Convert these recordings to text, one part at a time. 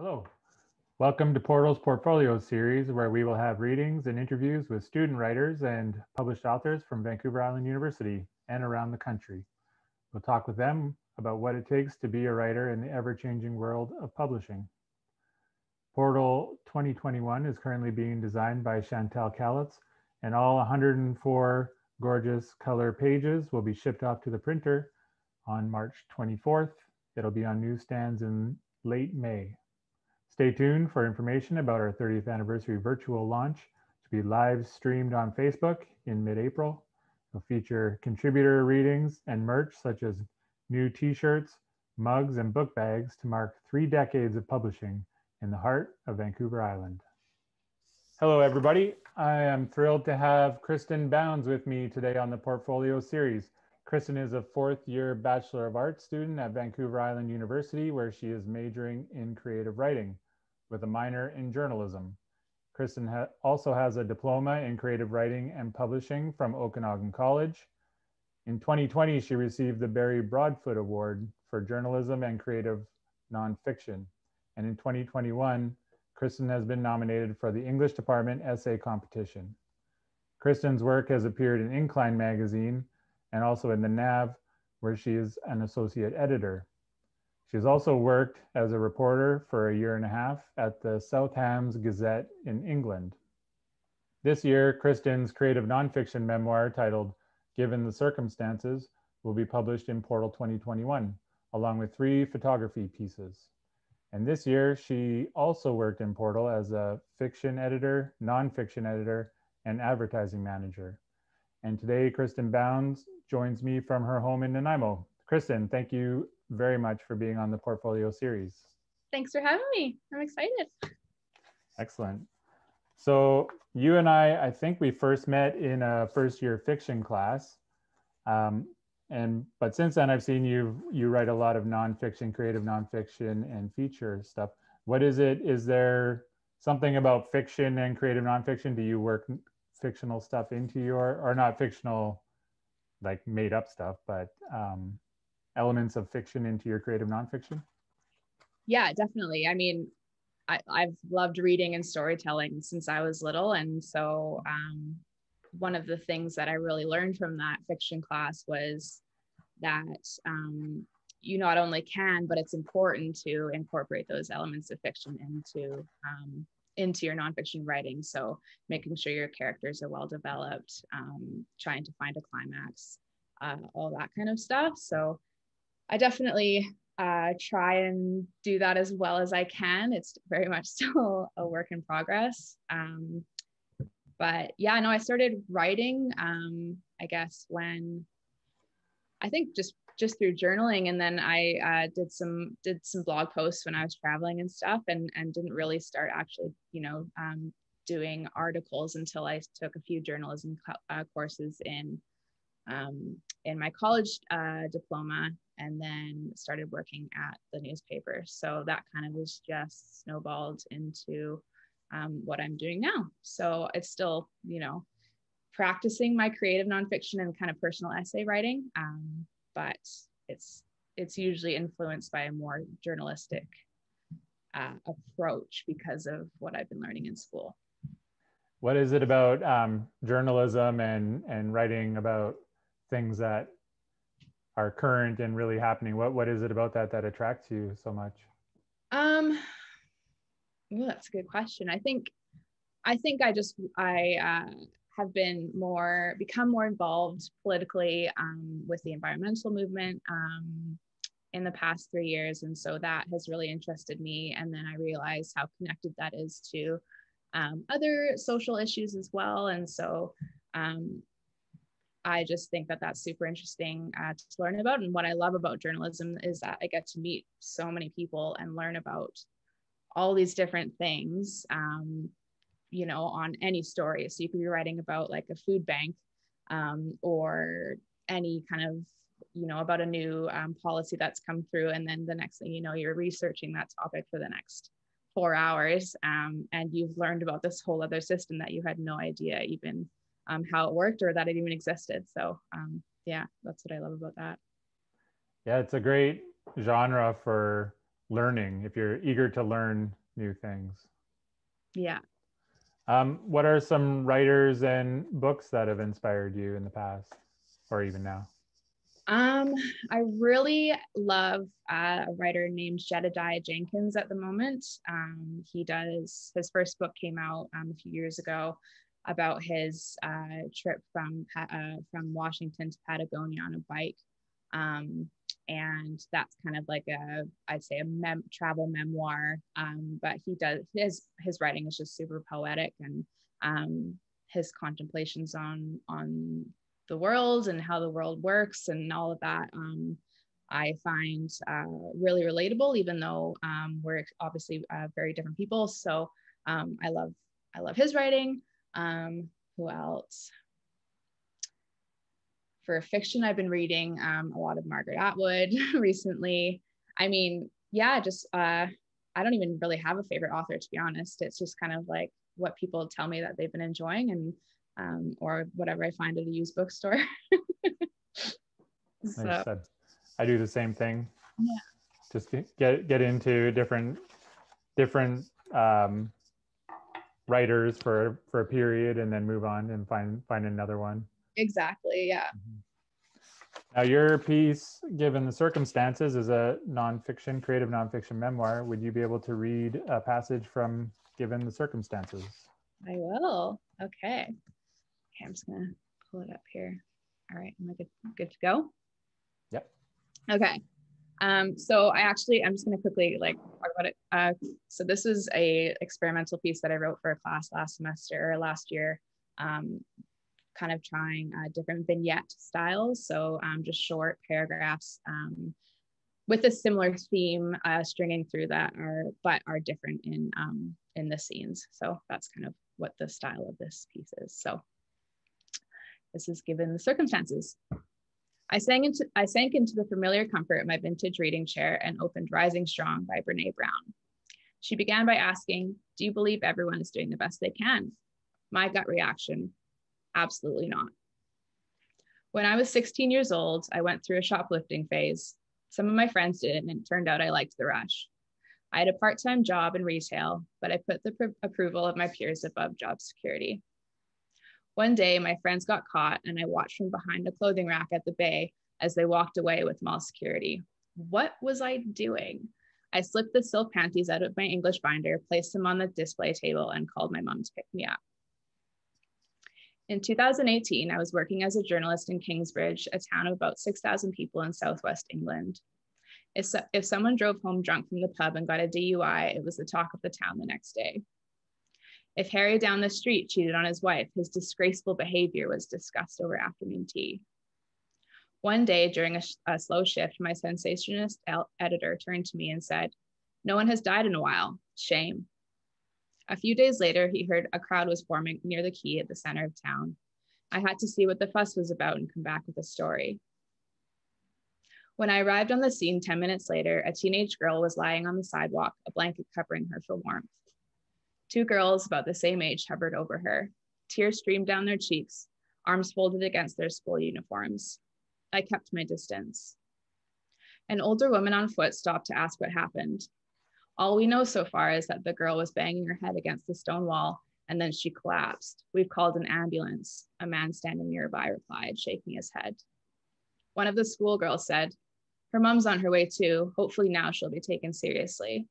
Hello. Welcome to Portal's Portfolio series, where we will have readings and interviews with student writers and published authors from Vancouver Island University and around the country. We'll talk with them about what it takes to be a writer in the ever-changing world of publishing. Portal 2021 is currently being designed by Chantal Calitz, and all 104 gorgeous color pages will be shipped off to the printer on March 24th. It'll be on newsstands in late May. Stay tuned for information about our 30th anniversary virtual launch to be live streamed on Facebook in mid-April. It'll feature contributor readings and merch such as new t-shirts, mugs, and book bags to mark 3 decades of publishing in the heart of Vancouver Island. Hello, everybody. I am thrilled to have Kristen Bounds with me today on the Portfolio series. Kristen is a 4th-year Bachelor of Arts student at Vancouver Island University, where she is majoring in creative writing with a minor in journalism. Kristen also has a diploma in creative writing and publishing from Okanagan College. In 2020, she received the Barry Broadfoot Award for journalism and creative nonfiction. And in 2021, Kristen has been nominated for the English Department Essay Competition. Kristen's work has appeared in Incline magazine and also in the NAV, where she is an associate editor. She's also worked as a reporter for a 1.5 years at the Southam's Gazette in England. This year, Kristen's creative nonfiction memoir titled Given the Circumstances will be published in Portal 2021, along with 3 photography pieces. And this year, she also worked in Portal as a fiction editor, nonfiction editor, and advertising manager. And today, Kristen Bounds joins me from her home in Nanaimo. Kristen, thank you very much for being on the Portfolio series. Thanks for having me. I'm excited. Excellent. So you and I think we first met in a first-year fiction class. But since then, I've seen you write a lot of nonfiction, creative nonfiction, and feature stuff. What is it? Is there something about fiction and creative nonfiction? Do you work fictional stuff into your, or not fictional, like made up stuff, but elements of fiction into your creative nonfiction? Yeah, definitely. I mean, I've loved reading and storytelling since I was little. And so one of the things that I really learned from that fiction class was that you not only can, but it's important to incorporate those elements of fiction into your nonfiction writing. So making sure your characters are well developed, trying to find a climax, all that kind of stuff. So I definitely try and do that as well as I can. It's very much still a work in progress. But yeah, no, I started writing, I guess when, I think just through journaling. And then I did some blog posts when I was traveling and stuff, and didn't really start actually, doing articles until I took a few journalism courses in my college diploma, and then started working at the newspaper. So that kind of was just snowballed into what I'm doing now. So it's still, practicing my creative nonfiction and kind of personal essay writing, but it's usually influenced by a more journalistic approach because of what I've been learning in school. What is it about journalism and writing about things that are current and really happening? What is it about that attracts you so much? Well, that's a good question. I think I have become more involved politically with the environmental movement in the past 3 years. And so that has really interested me. And then I realized how connected that is to other social issues as well. And so I just think that that's super interesting to learn about. And what I love about journalism is that I get to meet so many people and learn about all these different things, on any story. So you could be writing about like a food bank or any kind of, about a new policy that's come through. And then the next thing you know, you're researching that topic for the next 4 hours. And you've learned about this whole other system that you had no idea even how it worked or that it even existed. So yeah, that's what I love about that. Yeah, it's a great genre for learning, if you're eager to learn new things. Yeah. What are some writers and books that have inspired you in the past or even now? I really love a writer named Jedediah Jenkins at the moment. His first book came out a few years ago about his trip from Washington to Patagonia on a bike. And that's kind of like I'd say a travel memoir. But his writing is just super poetic, and his contemplations on the world and how the world works and all of that, I find really relatable, even though we're obviously very different people. So I love his writing. Who else? For fiction, I've been reading a lot of Margaret Atwood recently. I mean, yeah, just I don't even really have a favorite author, to be honest. It's just kind of like what people tell me that they've been enjoying, and or whatever I find at a used bookstore. So, I do the same thing. Yeah. Just get into different writers for a period, and then move on and find another one. Exactly. Yeah. Now, your piece, Given the Circumstances, is a creative nonfiction memoir. Would you be able to read a passage from Given the Circumstances? I will. Okay, I'm just gonna pull it up here. All right, am I good to go? Yep. Okay. So I'm just gonna quickly talk about it. So this is a experimental piece that I wrote for a class last year, kind of trying different vignette styles. So just short paragraphs with a similar theme stringing through that are different in the scenes. So that's kind of what the style of this piece is. So this is Given the Circumstances. I sank into the familiar comfort of my vintage reading chair and opened Rising Strong by Brene Brown. She began by asking, "Do you believe everyone is doing the best they can?" My gut reaction, absolutely not. When I was 16 years old, I went through a shoplifting phase. Some of my friends did, and it turned out I liked the rush. I had a part-time job in retail, but I put the approval of my peers above job security. One day, my friends got caught, and I watched from behind a clothing rack at the bay as they walked away with mall security. What was I doing? I slipped the silk panties out of my English binder, placed them on the display table, and called my mom to pick me up. In 2018, I was working as a journalist in Kingsbridge, a town of about 6,000 people in southwest England. If someone drove home drunk from the pub and got a DUI, it was the talk of the town the next day. If Harry down the street cheated on his wife, his disgraceful behavior was discussed over afternoon tea. One day during a slow shift, my sensationalist editor turned to me and said, "No one has died in a while. Shame." A few days later, he heard a crowd was forming near the quay at the center of town. I had to see what the fuss was about and come back with a story. When I arrived on the scene 10 minutes later, a teenage girl was lying on the sidewalk, a blanket covering her for warmth. Two girls about the same age hovered over her. Tears streamed down their cheeks, arms folded against their school uniforms. I kept my distance. An older woman on foot stopped to ask what happened. All we know so far is that the girl was banging her head against the stone wall, and then she collapsed. "We've called an ambulance," a man standing nearby replied, shaking his head. One of the schoolgirls said, "Her mom's on her way too. Hopefully now she'll be taken seriously."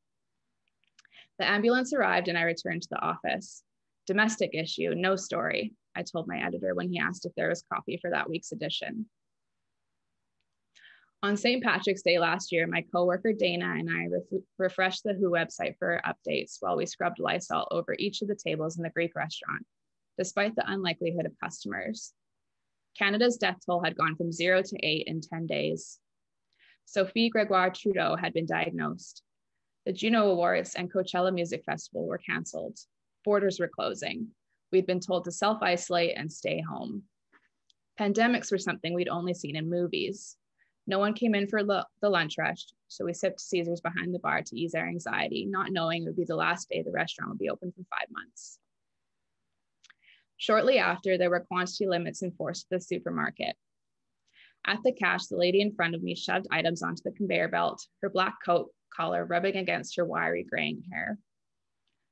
The ambulance arrived and I returned to the office. "Domestic issue, no story," I told my editor when he asked if there was copy for that week's edition. On St. Patrick's Day last year, my coworker Dana and I refreshed the WHO website for updates while we scrubbed Lysol over each of the tables in the Greek restaurant, despite the unlikelihood of customers. Canada's death toll had gone from 0 to 8 in 10 days. Sophie Gregoire Trudeau had been diagnosed. The Juno Awards and Coachella Music Festival were canceled. Borders were closing. We'd been told to self-isolate and stay home. Pandemics were something we'd only seen in movies. No one came in for the lunch rush, so we sipped Caesars behind the bar to ease our anxiety, not knowing it would be the last day the restaurant would be open for 5 months. Shortly after, there were quantity limits enforced at the supermarket. At the cash, the lady in front of me shoved items onto the conveyor belt. Her black coat collar rubbing against her wiry graying hair.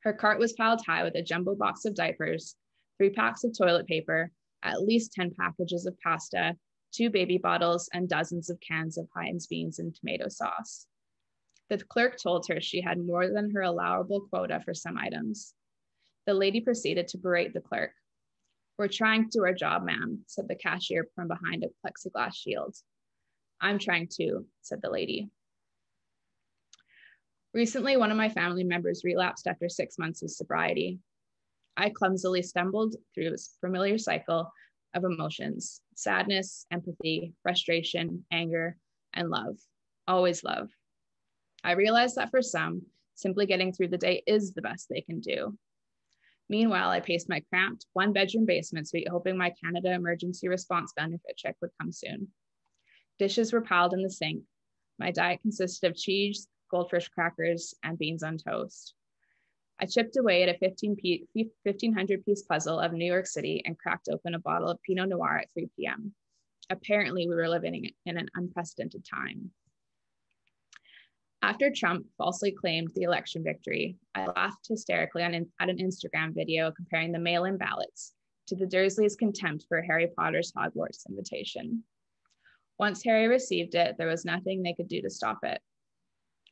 Her cart was piled high with a jumbo box of diapers, 3 packs of toilet paper, at least 10 packages of pasta, 2 baby bottles, and dozens of cans of Heinz beans and tomato sauce. The clerk told her she had more than her allowable quota for some items. The lady proceeded to berate the clerk. "We're trying to do our job, ma'am," said the cashier from behind a plexiglass shield. "I'm trying to," said the lady. Recently, one of my family members relapsed after 6 months of sobriety. I clumsily stumbled through a familiar cycle of emotions: sadness, empathy, frustration, anger, and love. Always love. I realized that for some, simply getting through the day is the best they can do. Meanwhile, I paced my cramped 1-bedroom basement suite, hoping my Canada Emergency Response benefit check would come soon. Dishes were piled in the sink. My diet consisted of cheese, goldfish crackers, and beans on toast. I chipped away at a 1,500-piece puzzle of New York City and cracked open a bottle of Pinot Noir at 3 p.m. Apparently, we were living in an unprecedented time. After Trump falsely claimed the election victory, I laughed hysterically at an Instagram video comparing the mail-in ballots to the Dursleys' contempt for Harry Potter's Hogwarts invitation. Once Harry received it, there was nothing they could do to stop it.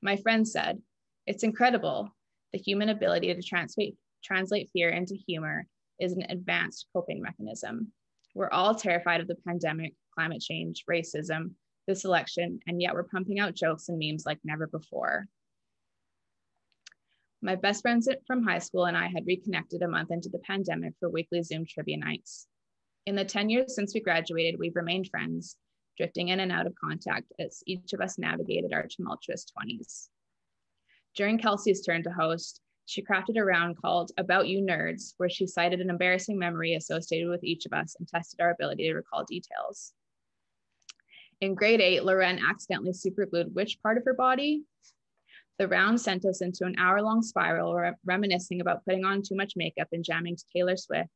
My friend said, "It's incredible. The human ability to translate fear into humor is an advanced coping mechanism. We're all terrified of the pandemic, climate change, racism, this election, and yet we're pumping out jokes and memes like never before." My best friends from high school and I had reconnected a month into the pandemic for weekly Zoom trivia nights. In the 10 years since we graduated, we've remained friends, drifting in and out of contact as each of us navigated our tumultuous 20s. During Kelsey's turn to host, she crafted a round called About You Nerds, where she cited an embarrassing memory associated with each of us and tested our ability to recall details. In grade 8, Loren accidentally superglued which part of her body? The round sent us into an hour-long spiral reminiscing about putting on too much makeup and jamming to Taylor Swift,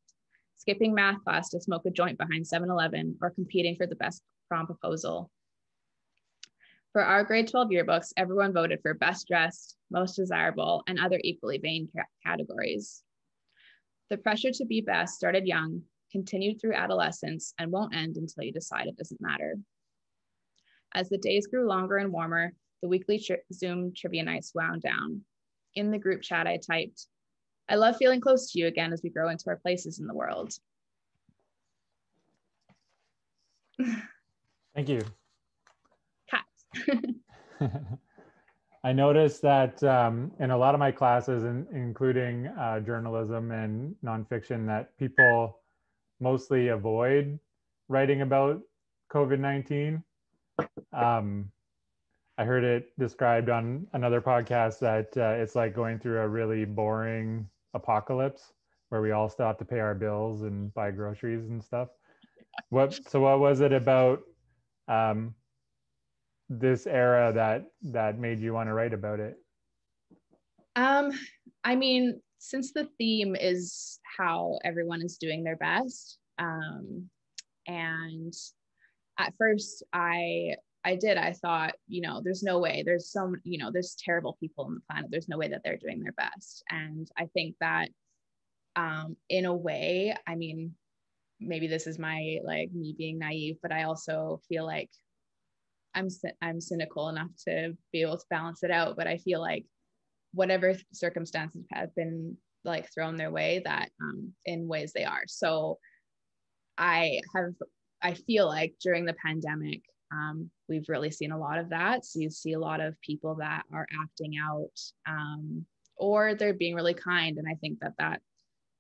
skipping math class to smoke a joint behind 7-Eleven, or competing for the best prom proposal. For our grade 12 yearbooks, everyone voted for best dressed, most desirable, and other equally vain categories. The pressure to be best started young, continued through adolescence, and won't end until you decide it doesn't matter. As the days grew longer and warmer, the weekly Zoom trivia nights wound down. In the group chat, I typed, "I love feeling close to you again as we grow into our places in the world." Thank you. Cats. I noticed that in a lot of my classes, including journalism and nonfiction, that people mostly avoid writing about COVID-19. I heard it described on another podcast that it's like going through a really boring apocalypse where we all still have to pay our bills and buy groceries and stuff. So what was it about this era that made you want to write about it? I mean, since the theme is how everyone is doing their best, and at first I thought, there's no way, there's there's terrible people on the planet, there's no way that they're doing their best. And I think that in a way, I mean, maybe this is my me being naive, but I also feel like I'm cynical enough to be able to balance it out. But I feel like whatever circumstances have been thrown their way, that in ways they are. So I feel like during the pandemic, we've really seen a lot of that. So you see a lot of people that are acting out, or they're being really kind. And I think that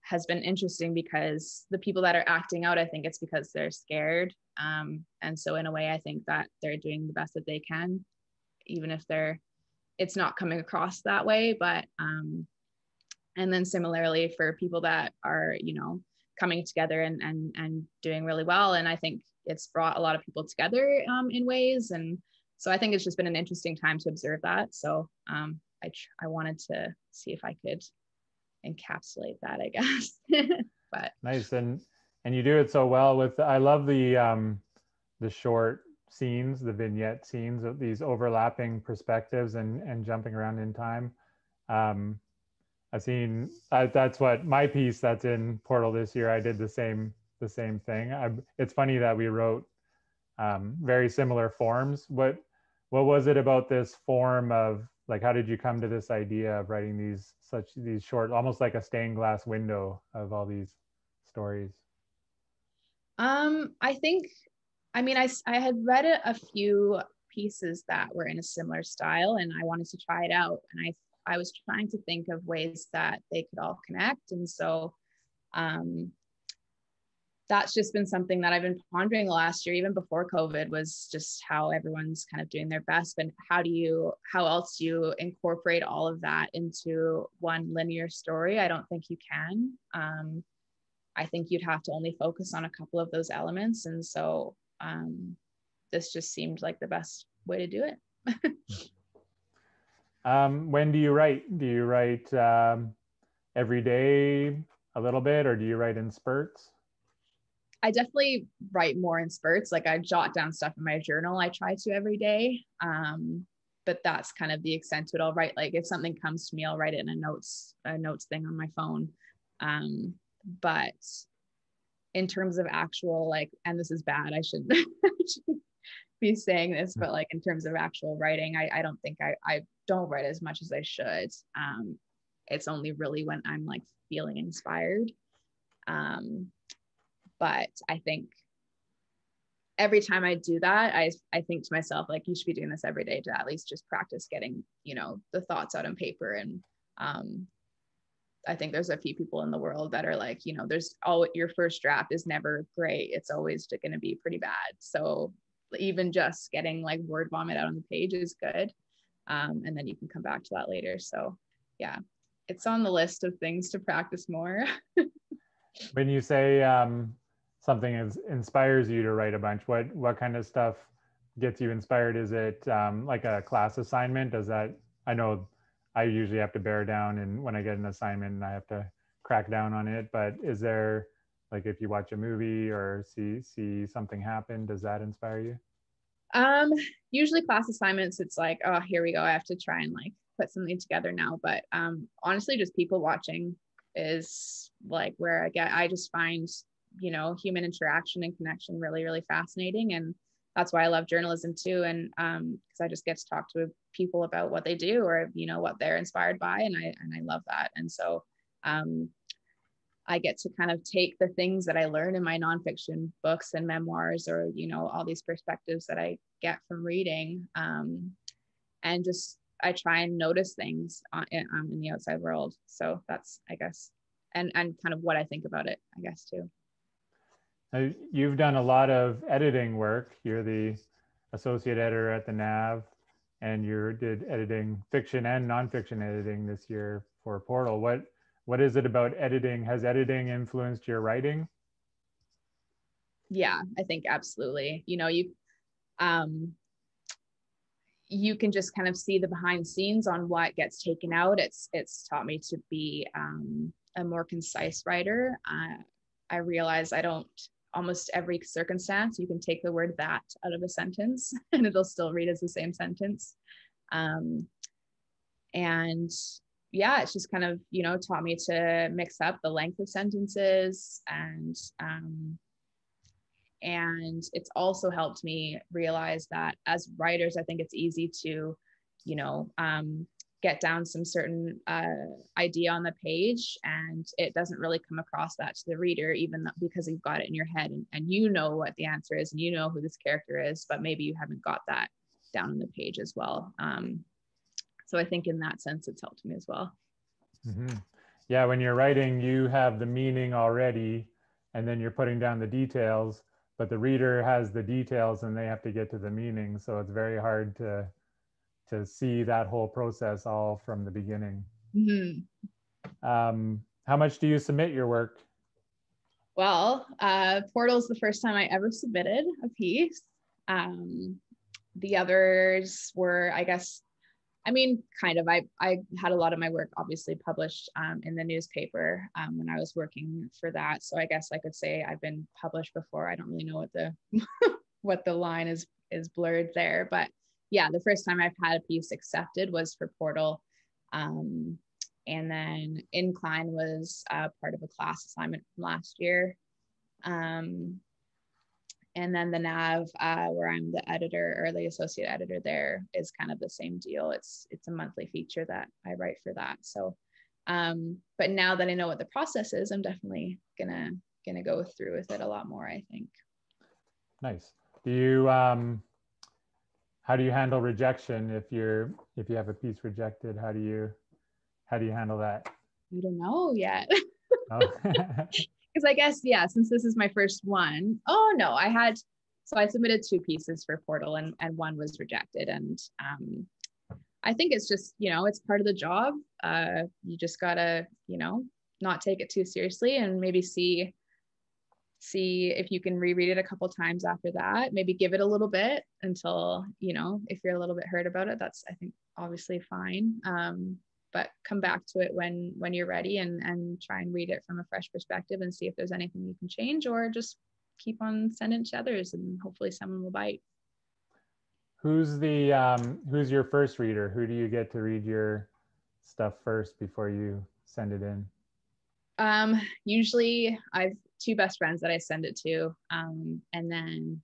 has been interesting, because the people that are acting out, I think it's because they're scared. And so in a way, I think that they're doing the best that they can, even if it's not coming across that way. But, and then similarly for people that are, coming together and doing really well. And I think it's brought a lot of people together in ways. And so I think it's just been an interesting time to observe that. So I wanted to see if I could encapsulate that, I guess. But nice. And you do it so well with, I love the short scenes, the vignette scenes of these overlapping perspectives and jumping around in time. I've seen that's what my piece that's in Portal this year. I did the same thing. It's funny that we wrote very similar forms. What was it about this form of, like, how did you come to this idea of writing these short, almost like a stained glass window of all these stories? I think, I mean, I had read a few pieces that were in a similar style, and I wanted to try it out. And I was trying to think of ways that they could all connect. And so that's just been something that I've been pondering the last year, even before COVID, was just how everyone's kind of doing their best. And how else do you incorporate all of that into one linear story? I don't think you can. I think you'd have to only focus on a couple of those elements. And so this just seemed like the best way to do it. When do you write? Do you write every day a little bit, or do you write in spurts? I definitely write more in spurts. Like, I jot down stuff in my journal. I try to every day. But that's kind of the extent to it. I'll write, like, if something comes to me, I'll write it in a notes thing on my phone. But in terms of actual, like, and this is bad, I shouldn't be saying this, but like, in terms of actual writing, I don't think I don't write as much as I should. It's only really when I'm like feeling inspired. But I think every time I do that, I think to myself, like, you should be doing this every day to at least just practice getting, the thoughts out on paper. And I think there's a few people in the world that are like, there's your first draft is never great. It's always going to be pretty bad. So even just getting like word vomit out on the page is good. And then you can come back to that later. So yeah, it's on the list of things to practice more. When you say something inspires you to write a bunch, what kind of stuff gets you inspired? Is it like a class assignment? I know I usually have to bear down, and when I get an assignment, I have to crack down on it. But is there, like, if you watch a movie or see something happen, does that inspire you? Usually class assignments, it's like, oh, here we go, I have to try and like put something together now. But honestly, just people watching is like where I just find, human interaction and connection really, really fascinating. And that's why I love journalism too. And because I just get to talk to people about what they do, or what they're inspired by, and I love that. And so I get to kind of take the things that I learn in my nonfiction books and memoirs, or all these perspectives that I get from reading, and just I try and notice things in the outside world. So that's, I guess, and kind of what I think about it, I guess, too. You've done a lot of editing work. You're the associate editor at the NAV, and you did editing, fiction and nonfiction editing this year for Portal. What is it about editing? Has editing influenced your writing? Yeah, I think absolutely. You can just kind of see the behind the scenes on what gets taken out. It's taught me to be a more concise writer. I realize almost every circumstance, you can take the word "that" out of a sentence and it'll still read as the same sentence. And yeah, it's just kind of, taught me to mix up the length of sentences, and it's also helped me realize that as writers, I think it's easy to, get down some certain idea on the page, and it doesn't really come across that to the reader, even because you've got it in your head, and you know what the answer is, and you know who this character is, but maybe you haven't got that down on the page as well. So I think in that sense, it's helped me as well. Mm-hmm. Yeah, when you're writing, you have the meaning already, and then you're putting down the details, but the reader has the details and they have to get to the meaning. So it's very hard to see that whole process all from the beginning. Mm-hmm. How much do you submit your work? Well, Portal's the first time I ever submitted a piece. The others were, I guess, kind of, I had a lot of my work obviously published in the newspaper when I was working for that. So I guess I could say I've been published before. I don't really know what the what the line is is blurred there. But yeah, the first time I've had a piece accepted was for Portal. And then Incline was part of a class assignment from last year. And then the NAV, where I'm the editor or the associate editor there, is kind of the same deal. It's a monthly feature that I write for that. So, but now that I know what the process is, I'm definitely gonna go through with it a lot more, I think. Nice. Do you how do you handle rejection if you have a piece rejected? How do you handle that? I don't know yet. Oh. Because I guess, yeah, since this is my first one. Oh no, I submitted 2 pieces for Portal, and one was rejected. And I think it's just, it's part of the job. You just gotta, not take it too seriously, and maybe see if you can reread it a couple times after that. Maybe give it a little bit until, if you're a little bit hurt about it, that's, I think, obviously fine. But come back to it when you're ready, and try and read it from a fresh perspective and see if there's anything you can change, or just keep on sending to others and hopefully someone will bite. Who's your first reader? Who do you get to read your stuff first before you send it in? Usually I've 2 best friends that I send it to. And then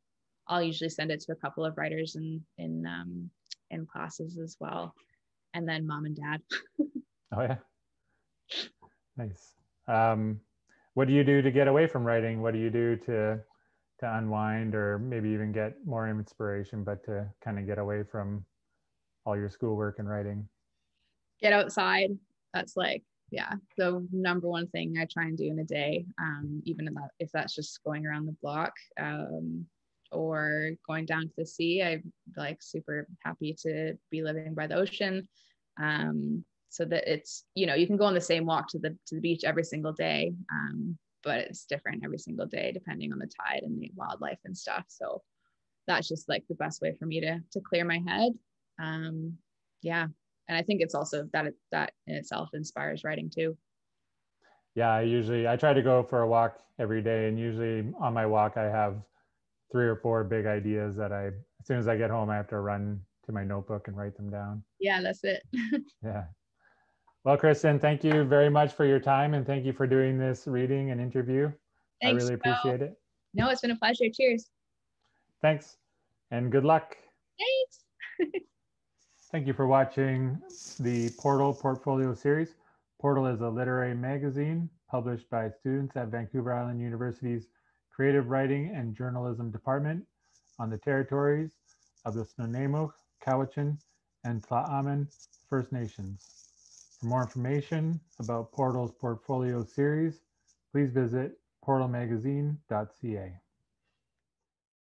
I'll usually send it to a couple of writers in classes as well. And then mom and dad. Oh yeah. Nice. What do you do to get away from writing? What do you do to unwind, or maybe even get more inspiration, but to kind of get away from all your schoolwork and writing? Get outside. That's like, yeah, the number one thing I try and do in a day, even if that's just going around the block, or going down to the sea. I'm like super happy to be living by the ocean. So that it's, you can go on the same walk to the beach every single day. But it's different every single day depending on the tide and the wildlife and stuff. So that's just like the best way for me to clear my head. Yeah. And I think it's also that in itself inspires writing too. Yeah, I try to go for a walk every day, and usually on my walk I have 3 or 4 big ideas that as soon as I get home, I have to run to my notebook and write them down. Yeah, that's it. Yeah. Well, Kristen, thank you very much for your time, and thank you for doing this reading and interview. Thanks, I really appreciate it. No, it's been a pleasure. Cheers. Thanks, and good luck. Thanks. Thank you for watching the Portal Portfolio Series. Portal is a literary magazine published by students at Vancouver Island University's Creative Writing and Journalism Department on the territories of the Snuneymuxw, Quw'utsun, and Tla'amin First Nations. For more information about Portal's portfolio series, please visit portalmagazine.ca.